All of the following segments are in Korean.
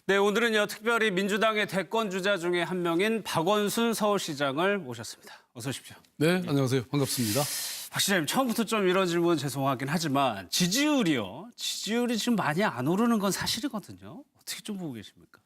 네, 오늘은요, 특별히 민주당의 대권 주자 중에 한 명인 박원순 서울시장을 모셨습니다. 어서 오십시오. 네, 안녕하세요. 반갑습니다. 박 시장님, 처음부터 좀 이런 질문 죄송하긴 하지만 지지율이 지금 많이 안 오르는 건 사실이거든요. 어떻게 좀 보고 계십니까?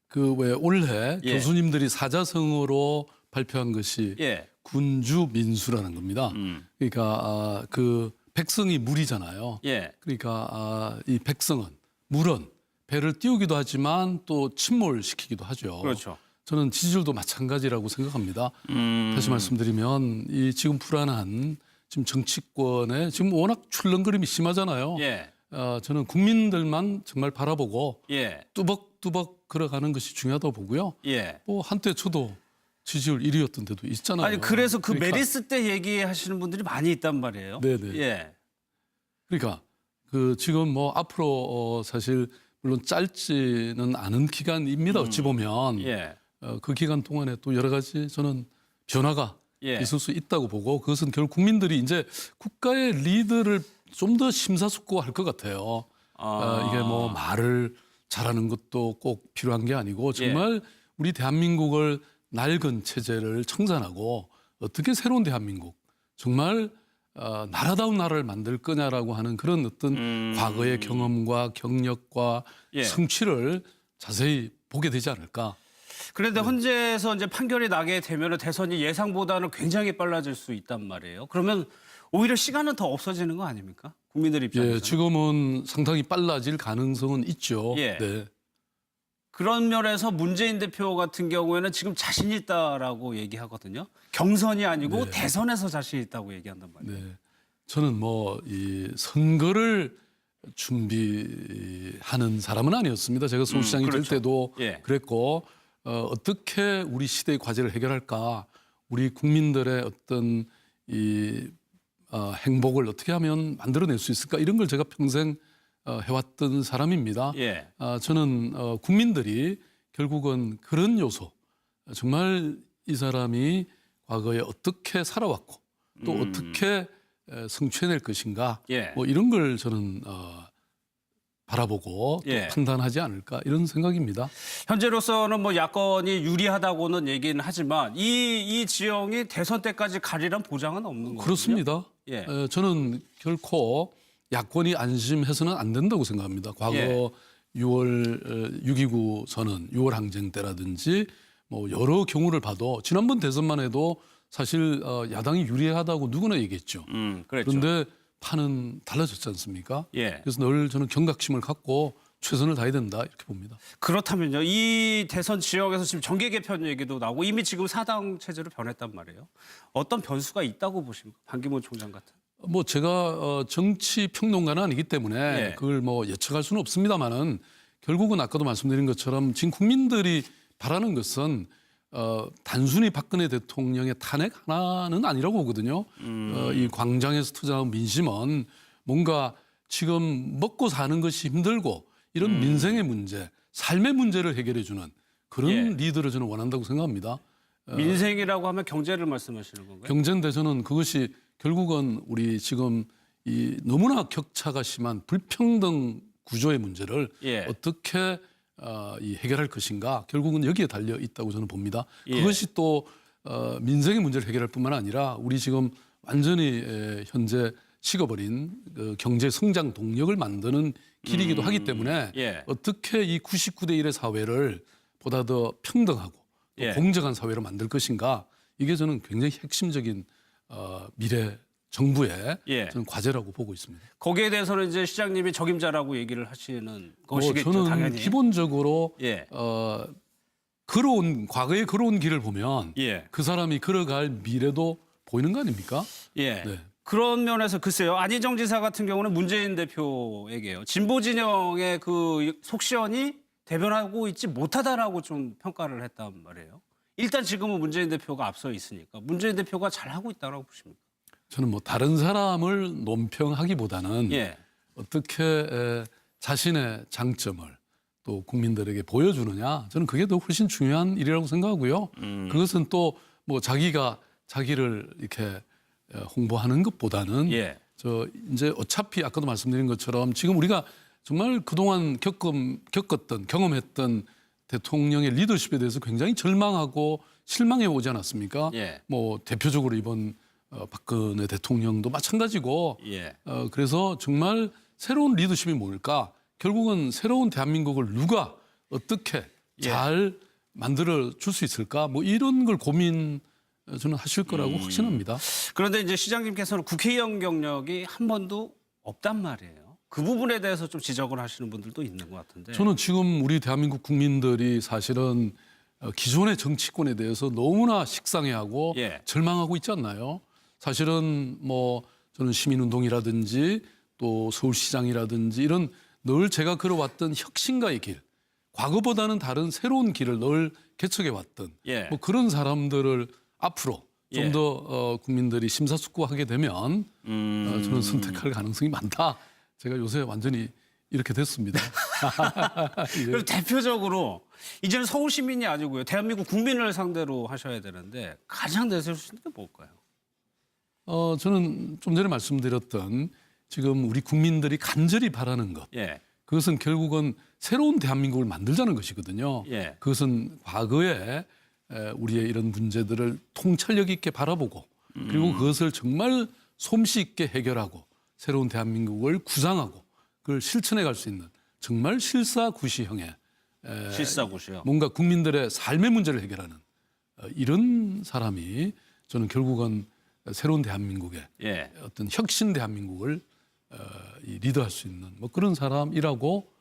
그 왜 올해 예. 교수님들이 사자성어로 발표한 것이 예. 군주 민수라는 겁니다. 그러니까 그 백성이 물이잖아요. 예. 그러니까 이 백성은 물은 배를 띄우기도 하지만 또 침몰시키기도 하죠. 그렇죠. 저는 지지율도 마찬가지라고 생각합니다. 다시 말씀드리면 이 지금 불안한 지금 정치권에 지금 워낙 출렁거림이 심하잖아요. 예. 저는 국민들만 정말 바라보고 예. 뚜벅뚜벅 걸어가는 것이 중요하다고 보고요. 예. 뭐 한때 저도 지지율 1위였던 데도 있잖아요. 아니, 그래서 그 그러니까, 메리스 때 얘기하시는 분들이 많이 있단 말이에요. 네네. 예. 그러니까 그 지금 뭐 앞으로 사실 물론 짧지는 않은 기간입니다. 어찌 보면 예. 그 기간 동안에 또 여러 가지 저는 변화가 예. 있을 수 있다고 보고 그것은 결국 국민들이 이제 국가의 리더를 좀 더 심사숙고할 것 같아요. 이게 뭐 말을 잘하는 것도 꼭 필요한 게 아니고 정말 우리 대한민국을 낡은 체제를 청산하고 어떻게 새로운 대한민국 정말 나라다운 나라를 만들 거냐라고 하는 그런 어떤 과거의 경험과 경력과 예. 성취를 자세히 보게 되지 않을까. 그런데 헌재에서 이제 판결이 나게 되면 대선이 예상보다는 굉장히 빨라질 수 있단 말이에요. 그러면 오히려 시간은 더 없어지는 거 아닙니까? 국민들 입장에서. 예, 지금은 상당히 빨라질 가능성은 있죠. 예. 네. 그런 면에서 문재인 대표 같은 경우에는 지금 자신 있다라고 얘기하거든요. 경선이 아니고 대선에서 자신 있다고 얘기한단 말이에요. 네. 저는 뭐 이 선거를 준비하는 사람은 아니었습니다. 제가 서울시장이 될 그렇죠. 때도 예. 그랬고 어떻게 우리 시대의 과제를 해결할까, 우리 국민들의 어떤 이 행복을 어떻게 하면 만들어낼 수 있을까 이런 걸 제가 평생 해왔던 사람입니다. 예. 저는 국민들이 결국은 그런 요소, 정말 이 사람이 과거에 어떻게 살아왔고 또 어떻게 성취해낼 것인가, 예. 뭐 이런 걸 저는 바라보고 또 예. 판단하지 않을까 이런 생각입니다. 현재로서는 뭐 야권이 유리하다고는 얘기는 하지만 이 지형이 대선 때까지 가리란 보장은 없는 거거든요. 그렇습니다. 예. 저는 결코 야권이 안심해서는 안 된다고 생각합니다. 과거 예. 6월 6.29 선언, 6월 항쟁 때라든지 뭐 여러 경우를 봐도 지난번 대선만 해도 사실 야당이 유리하다고 누구나 얘기했죠. 그렇죠. 그런데 판은 달라졌지 않습니까? 예. 그래서 늘 저는 경각심을 갖고 최선을 다해야 된다 이렇게 봅니다. 그렇다면요. 이 대선 지역에서 지금 정계 개편 얘기도 나오고 이미 지금 사당 체제로 변했단 말이에요. 어떤 변수가 있다고 보십니까? 반기문 총장 같은. 뭐 제가 정치 평론가는 아니기 때문에 예. 그걸 뭐 예측할 수는 없습니다만은 결국은 아까도 말씀드린 것처럼 지금 국민들이 바라는 것은 단순히 박근혜 대통령의 탄핵 하나는 아니라고 보거든요. 이 광장에서 투쟁한 민심은 뭔가 지금 먹고 사는 것이 힘들고 이런 민생의 문제, 삶의 문제를 해결해주는 그런 예. 리더를 저는 원한다고 생각합니다. 민생이라고 하면 경제를 말씀하시는 건가요? 경제인데 저는 그것이 결국은 우리 지금 이 너무나 격차가 심한 불평등 구조의 문제를 예. 어떻게 이 해결할 것인가 결국은 여기에 달려 있다고 저는 봅니다. 예. 그것이 또 민생의 문제를 해결할 뿐만 아니라 우리 지금 완전히 현재 식어버린 그 경제 성장 동력을 만드는 길이기도 하기 때문에 예. 어떻게 이 99대 1의 사회를 보다 더 평등하고 또 예. 공정한 사회로 만들 것인가 이게 저는 굉장히 핵심적인 미래 정부의 예. 저는 과제라고 보고 있습니다. 거기에 대해서는 이제 시장님이 적임자라고 얘기를 하시는 것이겠죠, 저는 당연히. 기본적으로 예. 과거에 걸어온 길을 보면 예. 그 사람이 걸어갈 미래도 보이는 거 아닙니까? 예. 네. 그런 면에서 글쎄요. 안희정 지사 같은 경우는 문재인 대표에게요. 진보 진영의 그 속시원이 대변하고 있지 못하다라고 좀 평가를 했단 말이에요. 일단 지금은 문재인 대표가 앞서 있으니까 문재인 대표가 잘하고 있다고 보십니까? 저는 뭐 다른 사람을 논평하기보다는 예. 어떻게 자신의 장점을 또 국민들에게 보여주느냐 저는 그게 더 훨씬 중요한 일이라고 생각하고요. 그것은 또 뭐 자기가 자기를 이렇게 홍보하는 것보다는 예. 이제 어차피 아까도 말씀드린 것처럼 지금 우리가 정말 그동안 겪었던 경험했던 대통령의 리더십에 대해서 굉장히 절망하고 실망해 오지 않았습니까? 예. 뭐 대표적으로 이번 박근혜 대통령도 마찬가지고 예. 그래서 정말 새로운 리더십이 뭘까? 결국은 새로운 대한민국을 누가 어떻게 잘 만들어 줄 수 있을까? 뭐 이런 걸 고민 저는 하실 거라고 확신합니다. 그런데 이제 시장님께서는 국회의원 경력이 한 번도 없단 말이에요. 그 부분에 대해서 좀 지적을 하시는 분들도 있는 것 같은데. 저는 지금 우리 대한민국 국민들이 사실은 기존의 정치권에 대해서 너무나 식상해하고 예. 절망하고 있지 않나요? 사실은 뭐 저는 시민운동이라든지 또 서울시장이라든지 이런 늘 제가 걸어왔던 혁신가의 길, 과거보다는 다른 새로운 길을 늘 개척해 왔던 예. 뭐 그런 사람들을 앞으로 예. 좀 더 국민들이 심사숙고하게 되면 저는 선택할 가능성이 많다. 제가 요새 완전히 이렇게 됐습니다. 예. 그리고 대표적으로 이제는 서울 시민이 아니고요. 대한민국 국민을 상대로 하셔야 되는데 가장 내세울 수 있는 게 뭘까요? 저는 좀 전에 말씀드렸던 지금 우리 국민들이 간절히 바라는 것. 예. 그것은 결국은 새로운 대한민국을 만들자는 것이거든요. 예. 그것은 과거에 우리의 이런 문제들을 통찰력 있게 바라보고 그리고 그것을 정말 솜씨 있게 해결하고 새로운 대한민국을 구상하고 그걸 실천해 갈 수 있는 정말 실사구시형의 실사구시요. 뭔가 국민들의 삶의 문제를 해결하는 이런 사람이 저는 결국은 새로운 대한민국의 예. 어떤 혁신 대한민국을 리드할 수 있는 뭐 그런 사람이라고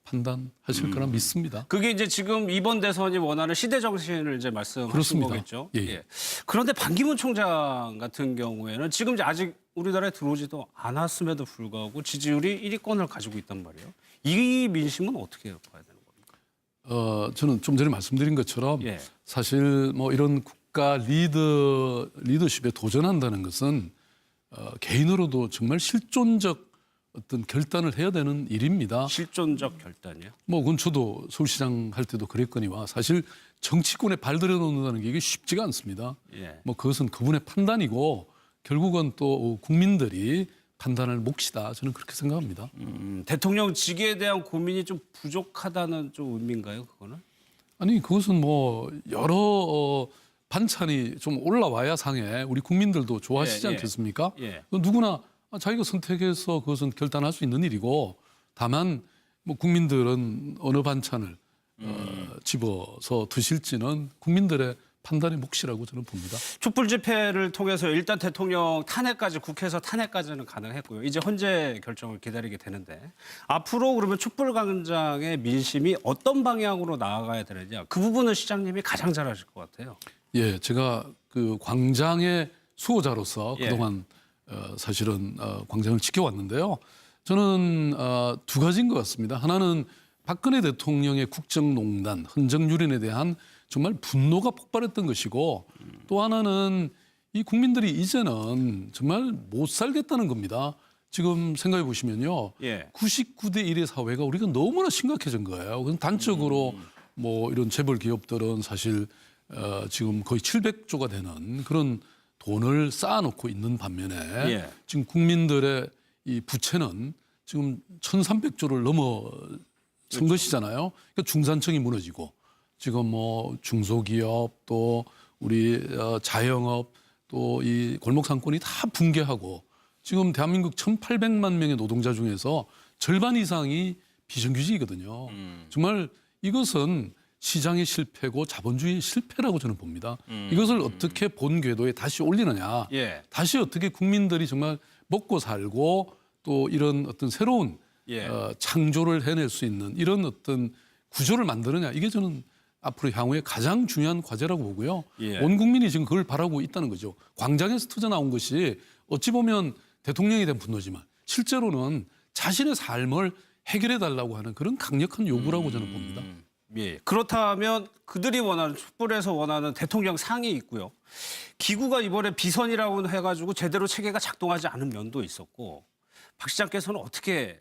판단하실 거라 믿습니다. 그게 이제 지금 이번 대선이 원하는 시대 정신을 이제 말씀하신 그렇습니다. 거겠죠. 예, 예. 그런데 반기문 총장 같은 경우에는 지금 이제 아직 우리나라에 들어오지도 않았음에도 불구하고 지지율이 1위권을 가지고 있단 말이에요. 이 민심은 어떻게 봐야 되는 겁니까? 저는 좀 전에 말씀드린 것처럼 예. 사실 뭐 이런 국가 리더십에 도전한다는 것은 개인으로도 정말 실존적 어떤 결단을 해야 되는 일입니다. 실존적 결단이요? 뭐 그건 저도 서울시장 할 때도 그랬거니와 사실 정치권에 발들여 놓는다는 게 이게 쉽지가 않습니다. 예. 뭐 그것은 그분의 판단이고 결국은 또 국민들이 판단할 몫이다. 저는 그렇게 생각합니다. 대통령직에 대한 고민이 좀 부족하다는 좀 의미인가요, 그거는? 아니 그것은 뭐 여러 반찬이 좀 올라와야 상해 우리 국민들도 좋아하시지 예, 예. 않겠습니까? 예. 누구나 자기가 선택해서 그것은 결단할 수 있는 일이고 다만 뭐 국민들은 어느 반찬을 집어서 드실지는 국민들의 판단의 몫이라고 저는 봅니다. 촛불 집회를 통해서 일단 대통령 탄핵까지 국회에서 탄핵까지는 가능했고요. 이제 헌재 결정을 기다리게 되는데 앞으로 그러면 촛불 광장의 민심이 어떤 방향으로 나아가야 되느냐 그 부분은 시장님이 가장 잘 아실 것 같아요. 예, 제가 그 광장의 수호자로서 예. 그동안 사실은 광장을 지켜왔는데요. 저는 두 가지인 것 같습니다. 하나는 박근혜 대통령의 국정농단, 헌정유린에 대한 정말 분노가 폭발했던 것이고 또 하나는 이 국민들이 이제는 정말 못 살겠다는 겁니다. 지금 생각해 보시면요. 예. 99대 1의 사회가 우리가 너무나 심각해진 거예요. 그래서 단적으로 뭐 이런 재벌 기업들은 사실 지금 거의 700조가 되는 그런 돈을 쌓아놓고 있는 반면에 예. 지금 국민들의 이 부채는 지금 1,300조를 넘어선 것이잖아요. 그러니까 중산층이 무너지고 지금 뭐 중소기업 또 우리 자영업 또 이 골목 상권이 다 붕괴하고 지금 대한민국 1,800만 명의 노동자 중에서 절반 이상이 비정규직이거든요. 정말 이것은 시장의 실패고 자본주의의 실패라고 저는 봅니다. 이것을 어떻게 본 궤도에 다시 올리느냐. 예. 다시 어떻게 국민들이 정말 먹고 살고 또 이런 어떤 새로운 예. 창조를 해낼 수 있는 이런 어떤 구조를 만드느냐. 이게 저는 앞으로 향후에 가장 중요한 과제라고 보고요. 예. 온 국민이 지금 그걸 바라고 있다는 거죠. 광장에서 터져나온 것이 어찌 보면 대통령에 대한 분노지만 실제로는 자신의 삶을 해결해 달라고 하는 그런 강력한 요구라고 저는 봅니다. 예. 그렇다면 그들이 원하는 촛불에서 원하는 대통령 상이 있고요. 기구가 이번에 비선이라고 해가지고 제대로 체계가 작동하지 않은 면도 있었고 박 시장께서는 어떻게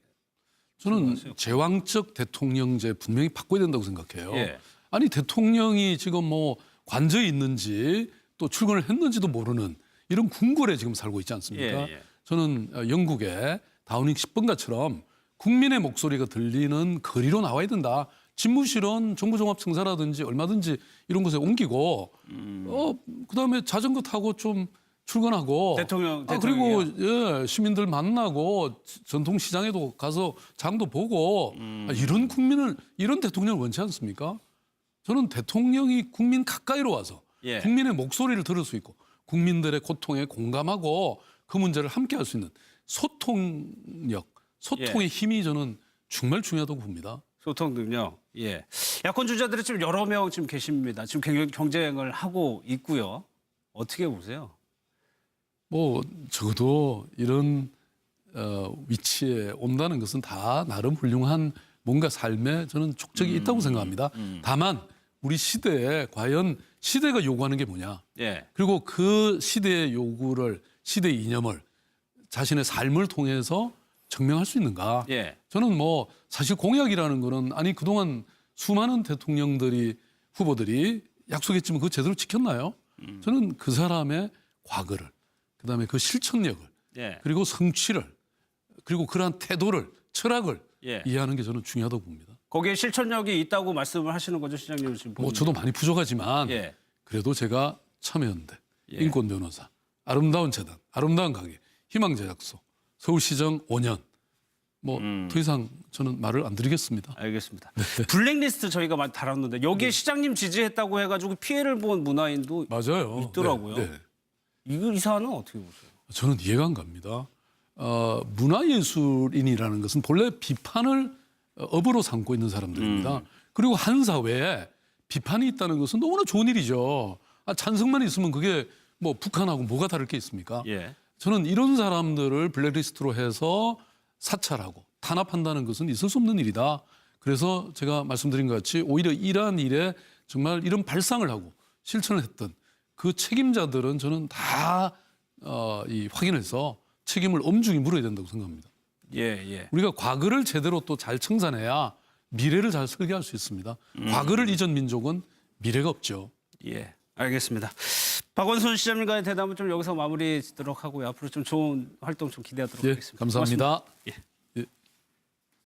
저는 생각하세요? 제왕적 대통령제 분명히 바꿔야 된다고 생각해요. 예. 아니 대통령이 지금 뭐 관저에 있는지 또 출근을 했는지도 모르는 이런 궁궐에 지금 살고 있지 않습니까? 예, 예. 저는 영국의 다우닝 10번가처럼 국민의 목소리가 들리는 거리로 나와야 된다. 집무실은 정부종합청사라든지 얼마든지 이런 곳에 옮기고 그다음에 자전거 타고 좀 출근하고 그리고 예, 시민들 만나고 전통시장에도 가서 장도 보고 이런 국민을 이런 대통령을 원치 않습니까? 저는 대통령이 국민 가까이로 와서 예. 국민의 목소리를 들을 수 있고 국민들의 고통에 공감하고 그 문제를 함께 할 수 있는 소통력, 소통의 힘이 저는 정말 중요하다고 봅니다. 소통 능력. 예. 야권 주자들이 지금 여러 명 지금 계십니다. 지금 경쟁을 하고 있고요. 어떻게 보세요? 뭐 적어도 이런 위치에 온다는 것은 다 나름 훌륭한 뭔가 삶에 저는 족적이 있다고 생각합니다. 다만 우리 시대에 과연 시대가 요구하는 게 뭐냐? 예. 그리고 그 시대의 요구를 시대의 이념을 자신의 삶을 통해서 증명할 수 있는가? 예. 저는 뭐 사실 공약이라는 거는 아니 그동안 수많은 대통령들이 후보들이 약속했지만 그거 제대로 지켰나요? 저는 그 사람의 과거를 그다음에 그 실천력을 예. 그리고 성취를 그리고 그러한 태도를 철학을 예. 이해하는 게 저는 중요하다고 봅니다. 거기에 실천력이 있다고 말씀을 하시는 거죠, 시장님 지금 뭐 보면. 저도 많이 부족하지만 예. 그래도 제가 참여연대, 예. 인권변호사, 아름다운 재단, 아름다운 가게, 희망제약소, 서울시정 5년 뭐 더 이상 저는 말을 안 드리겠습니다. 알겠습니다. 블랙리스트 저희가 많이 다뤘는데 여기에 시장님 지지했다고 해가지고 피해를 본 문화인도 맞아요. 있더라고요. 네, 네. 이 사안은 어떻게 보세요? 저는 이해가 안 갑니다. 문화예술인이라는 것은 본래 비판을 업으로 삼고 있는 사람들입니다. 그리고 한 사회에 비판이 있다는 것은 너무나 좋은 일이죠. 찬성만 있으면 그게 뭐 북한하고 뭐가 다를 게 있습니까? 예. 저는 이런 사람들을 블랙리스트로 해서 사찰하고 탄압한다는 것은 있을 수 없는 일이다. 그래서 제가 말씀드린 것 같이 오히려 이러한 일에 정말 이런 발상을 하고 실천을 했던 그 책임자들은 저는 다 확인해서 책임을 엄중히 물어야 된다고 생각합니다. 예, 예. 우리가 과거를 제대로 또 잘 청산해야 미래를 잘 설계할 수 있습니다. 과거를 잊은 민족은 미래가 없죠. 예. 알겠습니다. 박원순 시장님과의 대담은 좀 여기서 마무리 짓도록 하고요. 앞으로 좀 좋은 활동 좀 기대하도록 예, 하겠습니다. 감사합니다. 고맙습니다. 예.